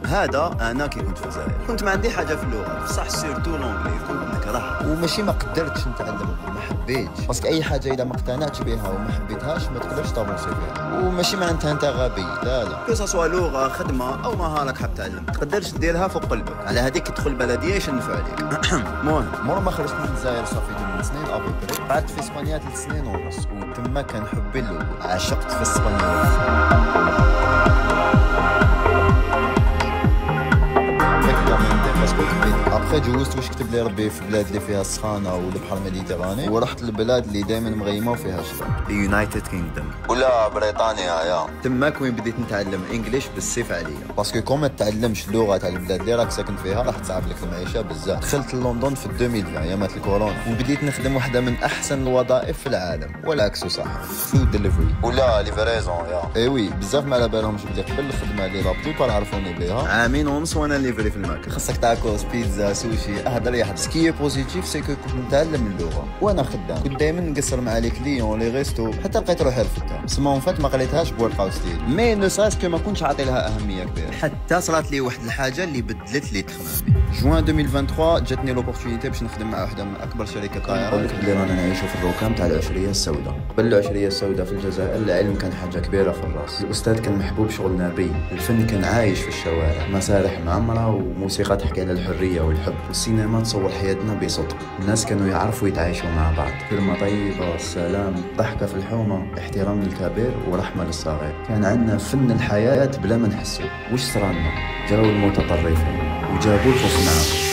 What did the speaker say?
هذا انا كي كنت في الجزائر كنت ما عندي حاجه في اللغه بصح سيرتو لونجلي كنت نكرهها وماشي ما قدرتش نتعلم، ما حبيتش، باسكو اي حاجه اذا ما اقتنعتش بها وما حبيتهاش ما تقدرش تافونسي فيها. وماشي معناتها انت غبي، لا كو سوا لغه خدمه او مهاره حاب تعلم تقدرش ديرها فوق قلبك، على هذيك تدخل بلديه يشنفوا عليك. المهم مور ما خرجت من الجزائر صافي 8 سنين ابوبري، قعدت في اسبانيا 3 سنين ونص، وتما كان حبي الاول، عشقت في اسبانيا. ابخي جوزت واش كتب لي ربي في بلاد اللي فيها السخانه والبحر الميديتيراني، ورحت للبلاد اللي دائما مغيمه وفيها الشتاء، اليونايتد كينغدوم ولا بريطانيا. يا تماك وين بديت نتعلم انجليش بالسيف عليا، باسكو كون ما تتعلمش اللغه تاع البلاد اللي راك ساكن فيها راح تصعب لك المعيشه بزاف. دخلت لندن في 2020 ايامات الكورونا، وبديت نخدم واحده من احسن الوظائف في العالم، والعكس صح، فود ديليفري ولا ليفريزون. يا اي وي بزاف ما على بالهمش بلي قبل الخدمه اللي لابتو عرفوني بها. عامين ونص وانا ليفري في الماكله، خاصك تاكوز بيتزا سوشي اهدر يا حد. سكي بوزيتيف سي كو كنت نتعلم اللغه وانا خدام، كنت دائما نقصر مع لي كليون لي ريستو حتى لقيت روحي رفدتها. سما اون فات ما قريتهاش بورك اوت ستيل، مي نو ساسكو ما كنتش عاطي لها اهميه كبيره، حتى صرات لي واحد الحاجه اللي بدلت لي تخمامي. جوان 2023 جاتني لوبورتونيتي باش نخدم مع واحده من اكبر شركات الطيران. نقول لك بلي رانا نعيشوا في الركام تاع العشريه السوداء. قبل العشريه السوداء في الجزائر العلم كان حاجه كبيره في الراس، الاستاذ كان محبوب شغل نبي، الفن كان عايش في الشوارع، مسارح معمره وموسيقى تحكي على الحريه والحب، والسينما تصور حياتنا بصدق، الناس كانوا يعرفوا يتعايشوا مع بعض، كلمه طيبه والسلام، ضحكه في الحومه، احترام للكبير ورحمه للصغير. كان عندنا فن الحياه بلا ما نحسوا. وش صرالنا؟ جاو المتطرفين وجابوا الخوف معاهم.